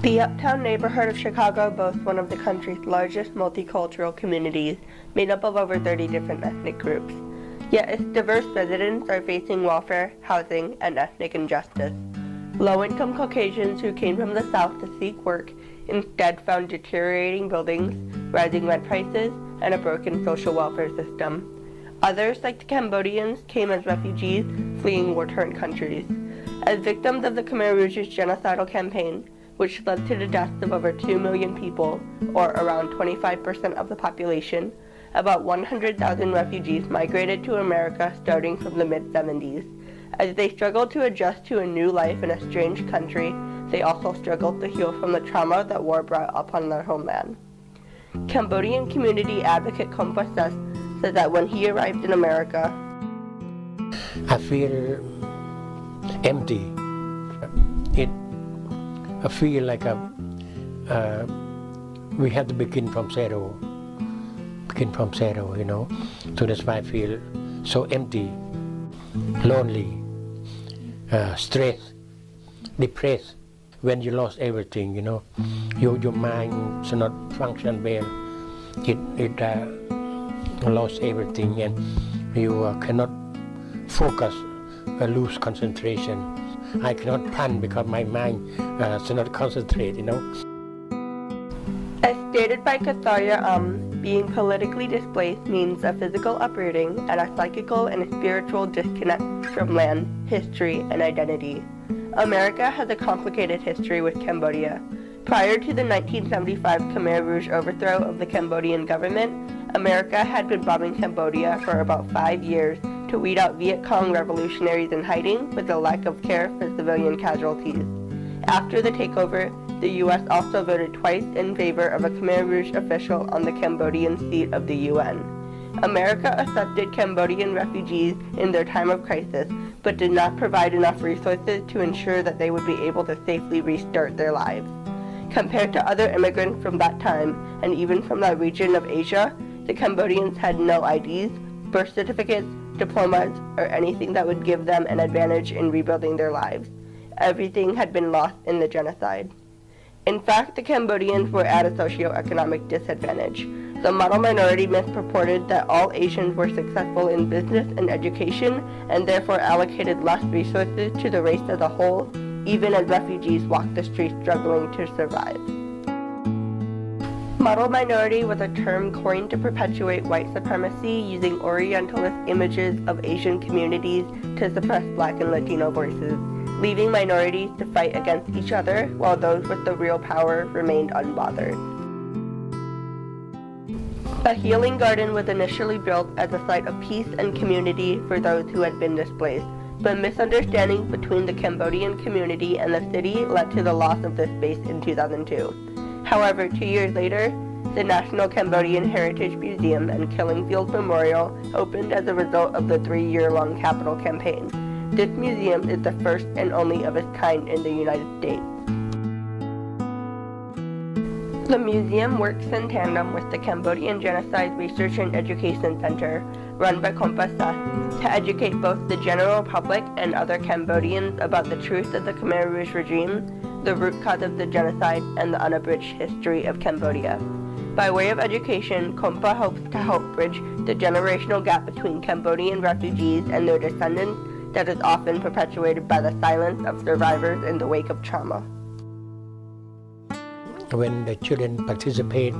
The Uptown neighborhood of Chicago boasts one of the country's largest multicultural communities, made up of over 30 different ethnic groups. Yet its diverse residents are facing welfare, housing, and ethnic injustice. Low-income Caucasians who came from the South to seek work instead found deteriorating buildings, rising rent prices, and a broken social welfare system. Others, like the Cambodians, came as refugees fleeing war-torn countries. As victims of the Khmer Rouge's genocidal campaign, which led to the deaths of over 2 million people, or around 25% of the population, about 100,000 refugees migrated to America starting from the mid-70s. As they struggled to adjust to a new life in a strange country, they also struggled to heal from the trauma that war brought upon their homeland. Cambodian community advocate Kompa said that when he arrived in America, I feel empty. I feel like we have to begin from zero, So that's why I feel so empty, lonely, stressed, depressed. When you lost everything, your mind should not function well. It lost everything, and you cannot focus, lose concentration. I cannot plan because my mind should not concentrate, As stated by Katharya, being politically displaced means a physical uprooting and a psychical and a spiritual disconnect from land, history, and identity. America has a complicated history with Cambodia. Prior to the 1975 Khmer Rouge overthrow of the Cambodian government, America had been bombing Cambodia for about 5 years to weed out Viet Cong revolutionaries in hiding with a lack of care for civilian casualties. After the takeover, the U.S. also voted twice in favor of a Khmer Rouge official on the Cambodian seat of the UN. America accepted Cambodian refugees in their time of crisis, but did not provide enough resources to ensure that they would be able to safely restart their lives. Compared to other immigrants from that time, and even from that region of Asia, the Cambodians had no IDs, birth certificates, diplomas, or anything that would give them an advantage in rebuilding their lives. Everything had been lost in the genocide. In fact, the Cambodians were at a socioeconomic disadvantage. The model minority myth purported that all Asians were successful in business and education, and therefore allocated less resources to the race as a whole, even as refugees walked the streets struggling to survive. Model minority was a term coined to perpetuate white supremacy using Orientalist images of Asian communities to suppress Black and Latino voices, leaving minorities to fight against each other while those with the real power remained unbothered. A healing garden was initially built as a site of peace and community for those who had been displaced, but misunderstandings between the Cambodian community and the city led to the loss of this space in 2002. However, 2 years later, the National Cambodian Heritage Museum and Killing Fields Memorial opened as a result of the 3-year-long capital campaign. This museum is the first and only of its kind in the United States. The museum works in tandem with the Cambodian Genocide Research and Education Center, run by Kompa to educate both the general public and other Cambodians about the truth of the Khmer Rouge regime, the root cause of the genocide, and the unabridged history of Cambodia. By way of education, Kompa hopes to help bridge the generational gap between Cambodian refugees and their descendants that is often perpetuated by the silence of survivors in the wake of trauma. When the children participate,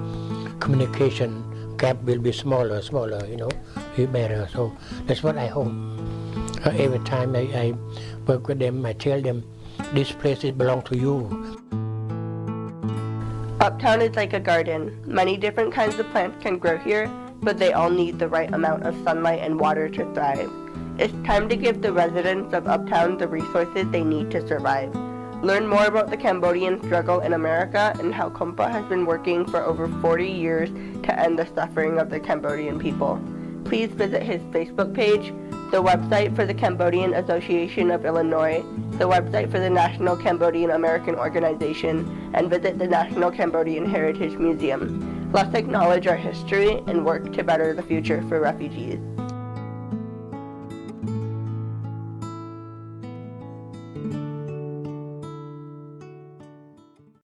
communication gap will be smaller, better. So that's what I hope. Every time I work with them, I tell them, this place belongs to you. Uptown is like a garden. Many different kinds of plants can grow here, but they all need the right amount of sunlight and water to thrive. It's time to give the residents of Uptown the resources they need to survive. Learn more about the Cambodian struggle in America and how Kompa has been working for over 40 years to end the suffering of the Cambodian people. Please visit his Facebook page, the website for the Cambodian Association of Illinois, the website for the National Cambodian American Organization, and visit the National Cambodian Heritage Museum. Let's acknowledge our history and work to better the future for refugees.